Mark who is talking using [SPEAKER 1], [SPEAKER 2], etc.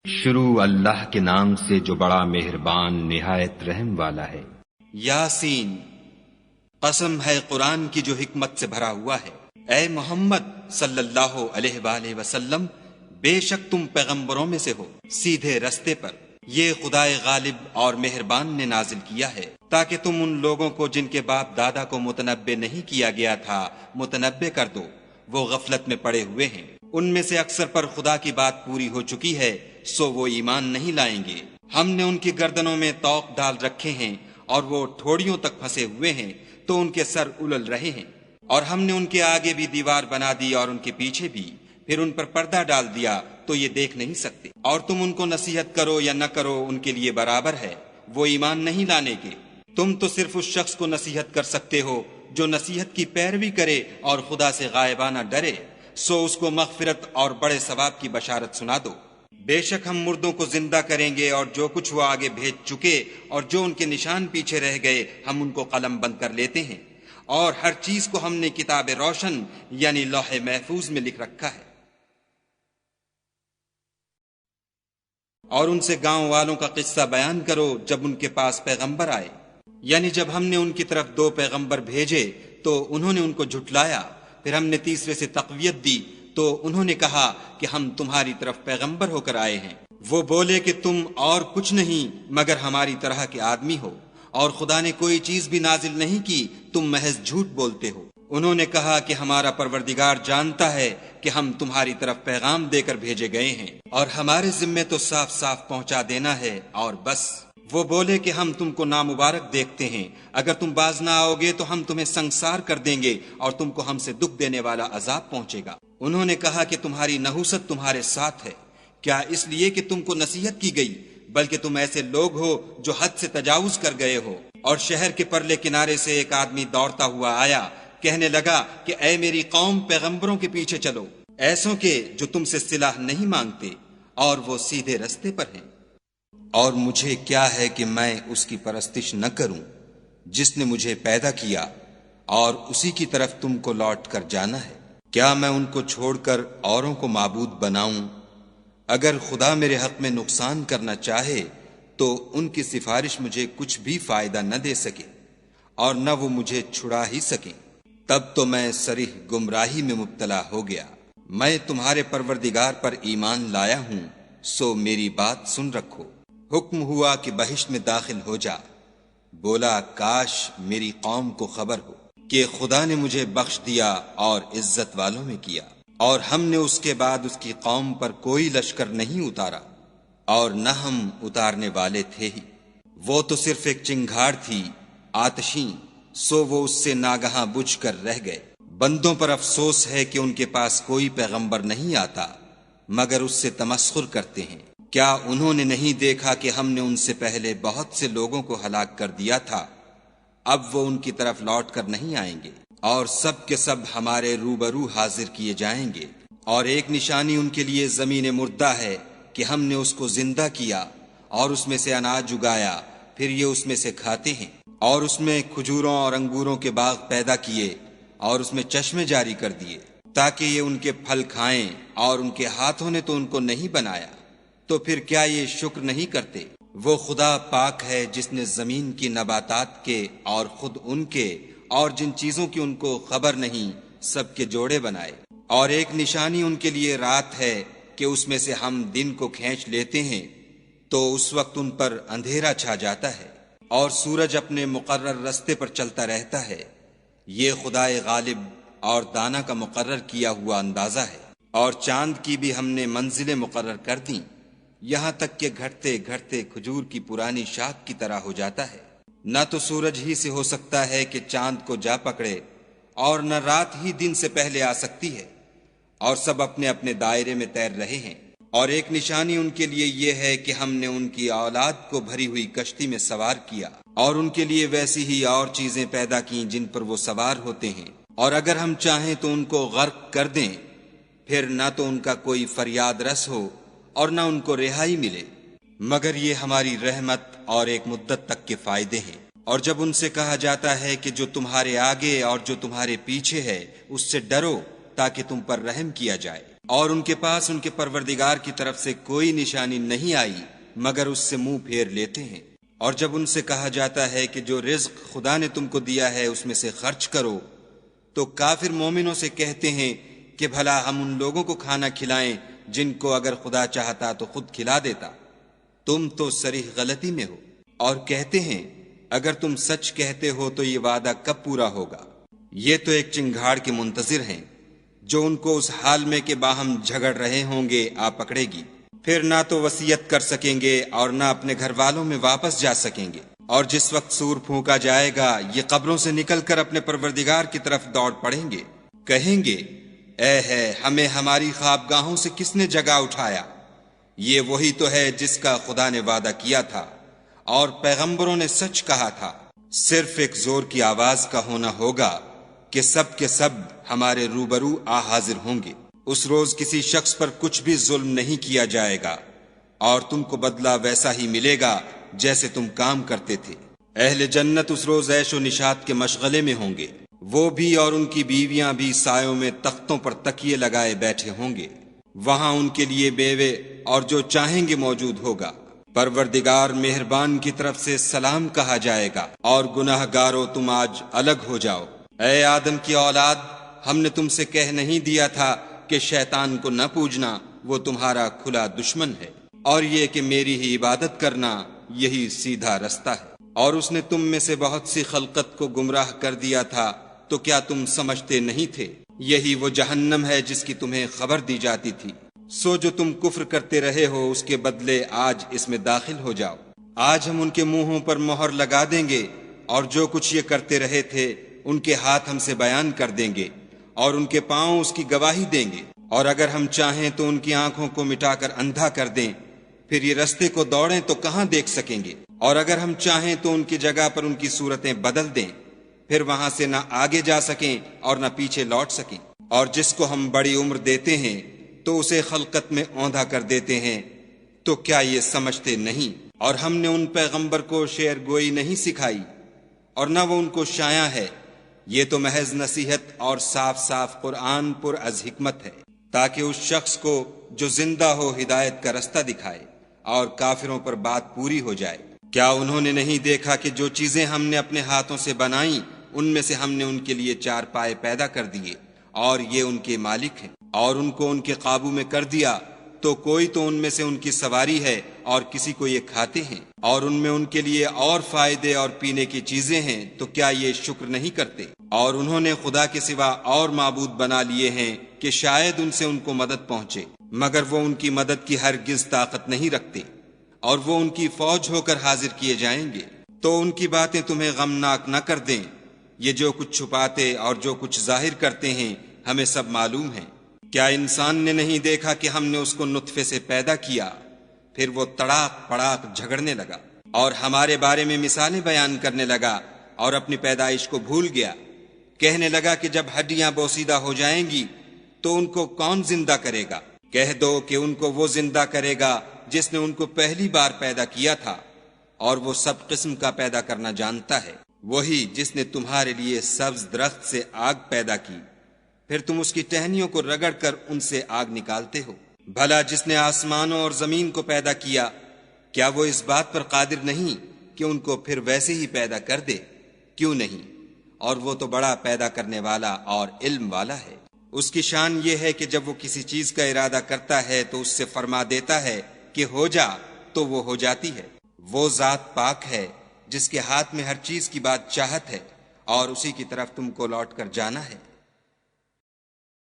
[SPEAKER 1] شروع اللہ کے نام سے جو بڑا مہربان نہایت رحم والا ہے۔
[SPEAKER 2] یاسین، قسم ہے قرآن کی جو حکمت سے بھرا ہوا ہے۔ اے محمد صلی اللہ علیہ وآلہ وسلم، بے شک تم پیغمبروں میں سے ہو، سیدھے رستے پر۔ یہ خدائے غالب اور مہربان نے نازل کیا ہے تاکہ تم ان لوگوں کو جن کے باپ دادا کو متنبع نہیں کیا گیا تھا متنبع کر دو، وہ غفلت میں پڑے ہوئے ہیں۔ ان میں سے اکثر پر خدا کی بات پوری ہو چکی ہے، سو وہ ایمان نہیں لائیں گے۔ ہم نے ان کی گردنوں میں طوق ڈال رکھے ہیں اور وہ ٹھوڑیوں تک پھنسے ہوئے ہیں تو ان کے سر الل رہے ہیں، اور ہم نے ان کے آگے بھی دیوار بنا دی اور ان کے پیچھے بھی، پھر ان پر پردہ ڈال دیا تو یہ دیکھ نہیں سکتے۔ اور تم ان کو نصیحت کرو یا نہ کرو ان کے لیے برابر ہے، وہ ایمان نہیں لانے کے۔ تم تو صرف اس شخص کو نصیحت کر سکتے ہو جو نصیحت کی پیروی کرے اور خدا سے غائبانہ ڈرے، سو اس کو مغفرت اور بڑے ثواب کی بشارت سنا دو۔ بے شک ہم مردوں کو زندہ کریں گے، اور جو کچھ وہ آگے بھیج چکے اور جو ان کے نشان پیچھے رہ گئے ہم ان کو قلم بند کر لیتے ہیں، اور ہر چیز کو ہم نے کتاب روشن یعنی لوح محفوظ میں لکھ رکھا ہے۔ اور ان سے گاؤں والوں کا قصہ بیان کرو جب ان کے پاس پیغمبر آئے، یعنی جب ہم نے ان کی طرف 2 پیغمبر بھیجے تو انہوں نے ان کو جھٹلایا، پھر ہم نے تیسرے سے تقویت دی تو انہوں نے کہا کہ ہم تمہاری طرف پیغمبر ہو کر آئے ہیں۔ وہ بولے کہ تم اور کچھ نہیں مگر ہماری طرح کے آدمی ہو، اور خدا نے کوئی چیز بھی نازل نہیں کی، تم محض جھوٹ بولتے ہو۔ انہوں نے کہا کہ ہمارا پروردگار جانتا ہے کہ ہم تمہاری طرف پیغام دے کر بھیجے گئے ہیں، اور ہمارے ذمے تو صاف صاف پہنچا دینا ہے اور بس۔ وہ بولے کہ ہم تم کو نامبارک دیکھتے ہیں، اگر تم باز نہ آؤ گے تو ہم تمہیں سنگسار کر دیں گے اور تم کو ہم سے دکھ دینے والا عذاب پہنچے گا۔ انہوں نے کہا کہ تمہاری نحوست تمہارے ساتھ ہے، کیا اس لیے کہ تم کو نصیحت کی گئی؟ بلکہ تم ایسے لوگ ہو جو حد سے تجاوز کر گئے ہو۔ اور شہر کے پرلے کنارے سے ایک آدمی دوڑتا ہوا آیا، کہنے لگا کہ اے میری قوم، پیغمبروں کے پیچھے چلو، ایسوں کے جو تم سے صلاح نہیں مانگتے اور وہ سیدھے رستے پر ہیں۔ اور مجھے کیا ہے کہ میں اس کی پرستش نہ کروں جس نے مجھے پیدا کیا، اور اسی کی طرف تم کو لوٹ کر جانا ہے۔ کیا میں ان کو چھوڑ کر اوروں کو معبود بناؤں؟ اگر خدا میرے حق میں نقصان کرنا چاہے تو ان کی سفارش مجھے کچھ بھی فائدہ نہ دے سکے، اور نہ وہ مجھے چھڑا ہی سکیں۔ تب تو میں صریح گمراہی میں مبتلا ہو گیا۔ میں تمہارے پروردگار پر ایمان لایا ہوں، سو میری بات سن رکھو۔ حکم ہوا کہ بہشت میں داخل ہو جا۔ بولا کاش میری قوم کو خبر ہو کہ خدا نے مجھے بخش دیا اور عزت والوں میں کیا، اور ہم نے اس کے بعد اس کی قوم پر کوئی لشکر نہیں اتارا، اور نہ ہم اتارنے والے تھے ہی۔ وہ تو صرف ایک چنگھاڑ تھی آتشیں، سو وہ اس سے ناگہاں بجھ کر رہ گئے۔ بندوں پر افسوس ہے کہ ان کے پاس کوئی پیغمبر نہیں آتا مگر اس سے تمسخر کرتے ہیں۔ کیا انہوں نے نہیں دیکھا کہ ہم نے ان سے پہلے بہت سے لوگوں کو ہلاک کر دیا تھا؟ اب وہ ان کی طرف لوٹ کر نہیں آئیں گے، اور سب کے سب ہمارے روبرو حاضر کیے جائیں گے۔ اور ایک نشانی ان کے لیے زمین مردہ ہے کہ ہم نے اس کو زندہ کیا اور اس میں سے اناج اگایا، پھر یہ اس میں سے کھاتے ہیں، اور اس میں کھجوروں اور انگوروں کے باغ پیدا کیے اور اس میں چشمے جاری کر دیے تاکہ یہ ان کے پھل کھائیں، اور ان کے ہاتھوں نے تو ان کو نہیں بنایا، تو پھر کیا یہ شکر نہیں کرتے؟ وہ خدا پاک ہے جس نے زمین کی نباتات کے اور خود ان کے اور جن چیزوں کی ان کو خبر نہیں سب کے جوڑے بنائے۔ اور ایک نشانی ان کے لیے رات ہے کہ اس میں سے ہم دن کو کھینچ لیتے ہیں تو اس وقت ان پر اندھیرا چھا جاتا ہے، اور سورج اپنے مقرر رستے پر چلتا رہتا ہے۔ یہ خدائے غالب اور دانا کا مقرر کیا ہوا اندازہ ہے۔ اور چاند کی بھی ہم نے منزلیں مقرر کر دیں، یہاں تک کہ گھٹتے گھٹتے کھجور کی پرانی شاخ کی طرح ہو جاتا ہے۔ نہ تو سورج ہی سے ہو سکتا ہے کہ چاند کو جا پکڑے، اور نہ رات ہی دن سے پہلے آ سکتی ہے، اور سب اپنے اپنے دائرے میں تیر رہے ہیں۔ اور ایک نشانی ان کے لیے یہ ہے کہ ہم نے ان کی اولاد کو بھری ہوئی کشتی میں سوار کیا، اور ان کے لیے ویسی ہی اور چیزیں پیدا کیں جن پر وہ سوار ہوتے ہیں، اور اگر ہم چاہیں تو ان کو غرق کر دیں، پھر نہ تو ان کا کوئی فریاد رس ہو اور نہ ان کو رہائی ملے، مگر یہ ہماری رحمت اور ایک مدت تک کے فائدے ہیں۔ اور جب ان سے کہا جاتا ہے کہ جو تمہارے آگے اور جو تمہارے پیچھے ہے اس سے ڈرو تاکہ تم پر رحم کیا جائے، اور ان کے پاس ان کے پروردگار کی طرف سے کوئی نشانی نہیں آئی مگر اس سے منہ پھیر لیتے ہیں۔ اور جب ان سے کہا جاتا ہے کہ جو رزق خدا نے تم کو دیا ہے اس میں سے خرچ کرو، تو کافر مومنوں سے کہتے ہیں کہ بھلا ہم ان لوگوں کو کھانا کھلائیں جن کو اگر خدا چاہتا تو خود کھلا دیتا، تم تو صریح غلطی میں ہو۔ اور کہتے ہیں اگر تم سچ کہتے ہو تو یہ وعدہ کب پورا ہوگا؟ یہ تو ایک چنگھاڑ کے منتظر ہیں جو ان کو اس حال میں کہ باہم جھگڑ رہے ہوں گے آ پکڑے گی، پھر نہ تو وصیت کر سکیں گے اور نہ اپنے گھر والوں میں واپس جا سکیں گے۔ اور جس وقت سور پھونکا جائے گا یہ قبروں سے نکل کر اپنے پروردگار کی طرف دوڑ پڑیں گے، کہیں گے اے ہے ہمیں ہماری خوابگاہوں سے کس نے جگا اٹھایا؟ یہ وہی تو ہے جس کا خدا نے وعدہ کیا تھا اور پیغمبروں نے سچ کہا تھا۔ صرف ایک زور کی آواز کا ہونا ہوگا کہ سب کے سب ہمارے روبرو آ حاضر ہوں گے۔ اس روز کسی شخص پر کچھ بھی ظلم نہیں کیا جائے گا اور تم کو بدلہ ویسا ہی ملے گا جیسے تم کام کرتے تھے۔ اہل جنت اس روز عیش و نشاط کے مشغلے میں ہوں گے، وہ بھی اور ان کی بیویاں بھی سایوں میں تختوں پر تکیے لگائے بیٹھے ہوں گے، وہاں ان کے لیے بیوے اور جو چاہیں گے موجود ہوگا۔ پروردگار مہربان کی طرف سے سلام کہا جائے گا اور گناہ گارو تم آج الگ ہو جاؤ۔ اے آدم کی اولاد، ہم نے تم سے کہہ نہیں دیا تھا کہ شیطان کو نہ پوجنا، وہ تمہارا کھلا دشمن ہے، اور یہ کہ میری ہی عبادت کرنا یہی سیدھا رستہ ہے۔ اور اس نے تم میں سے بہت سی خلقت کو گمراہ کر دیا تھا، تو کیا تم سمجھتے نہیں تھے؟ یہی وہ جہنم ہے جس کی تمہیں خبر دی جاتی تھی۔ سو جو تم کفر کرتے رہے ہو اس کے بدلے آج اس میں داخل ہو جاؤ۔ آج ہم ان کے منہوں پر مہر لگا دیں گے اور جو کچھ یہ کرتے رہے تھے ان کے ہاتھ ہم سے بیان کر دیں گے اور ان کے پاؤں اس کی گواہی دیں گے۔ اور اگر ہم چاہیں تو ان کی آنکھوں کو مٹا کر اندھا کر دیں، پھر یہ رستے کو دوڑیں تو کہاں دیکھ سکیں گے۔ اور اگر ہم چاہیں تو ان کی جگہ پر ان کی صورتیں بدل دیں، پھر وہاں سے نہ آگے جا سکیں اور نہ پیچھے لوٹ سکیں۔ اور جس کو ہم بڑی عمر دیتے ہیں تو اسے خلقت میں اوندھا کر دیتے ہیں، تو کیا یہ سمجھتے نہیں؟ اور ہم نے ان پیغمبر کو شعر گوئی نہیں سکھائی اور نہ وہ ان کو شایع ہے، یہ تو محض نصیحت اور صاف صاف قرآن پر از حکمت ہے، تاکہ اس شخص کو جو زندہ ہو ہدایت کا رستہ دکھائے اور کافروں پر بات پوری ہو جائے۔ کیا انہوں نے نہیں دیکھا کہ جو چیزیں ہم نے اپنے ہاتھوں سے بنائیں ان میں سے ہم نے ان کے لیے چار پائے پیدا کر دیے اور یہ ان کے مالک ہیں، اور ان کو ان کے قابو میں کر دیا تو کوئی تو ان میں سے ان کی سواری ہے اور کسی کو یہ کھاتے ہیں، اور ان میں ان کے لیے اور فائدے اور پینے کی چیزیں ہیں، تو کیا یہ شکر نہیں کرتے؟ اور انہوں نے خدا کے سوا اور معبود بنا لیے ہیں کہ شاید ان سے ان کو مدد پہنچے، مگر وہ ان کی مدد کی ہرگز طاقت نہیں رکھتے، اور وہ ان کی فوج ہو کر حاضر کیے جائیں گے۔ تو ان کی باتیں تمہیں غمناک نہ کر دیں، یہ جو کچھ چھپاتے اور جو کچھ ظاہر کرتے ہیں ہمیں سب معلوم ہے۔ کیا انسان نے نہیں دیکھا کہ ہم نے اس کو نطفے سے پیدا کیا، پھر وہ تڑاک پڑاک جھگڑنے لگا اور ہمارے بارے میں مثالیں بیان کرنے لگا اور اپنی پیدائش کو بھول گیا، کہنے لگا کہ جب ہڈیاں بوسیدہ ہو جائیں گی تو ان کو کون زندہ کرے گا؟ کہہ دو کہ ان کو وہ زندہ کرے گا جس نے ان کو پہلی بار پیدا کیا تھا، اور وہ سب قسم کا پیدا کرنا جانتا ہے، وہی جس نے تمہارے لیے سبز درخت سے آگ پیدا کی، پھر تم اس کی ٹہنیوں کو رگڑ کر ان سے آگ نکالتے ہو۔ بھلا جس نے آسمانوں اور زمین کو پیدا کیا، کیا وہ اس بات پر قادر نہیں کہ ان کو پھر ویسے ہی پیدا کر دے؟ کیوں نہیں؟ اور وہ تو بڑا پیدا کرنے والا اور علم والا ہے۔ اس کی شان یہ ہے کہ جب وہ کسی چیز کا ارادہ کرتا ہے تو اس سے فرما دیتا ہے کہ ہو جا، تو وہ ہو جاتی ہے۔ وہ ذات پاک ہے جس کے ہاتھ میں ہر چیز کی بات چاہت ہے، اور اسی کی طرف تم کو لوٹ کر جانا ہے۔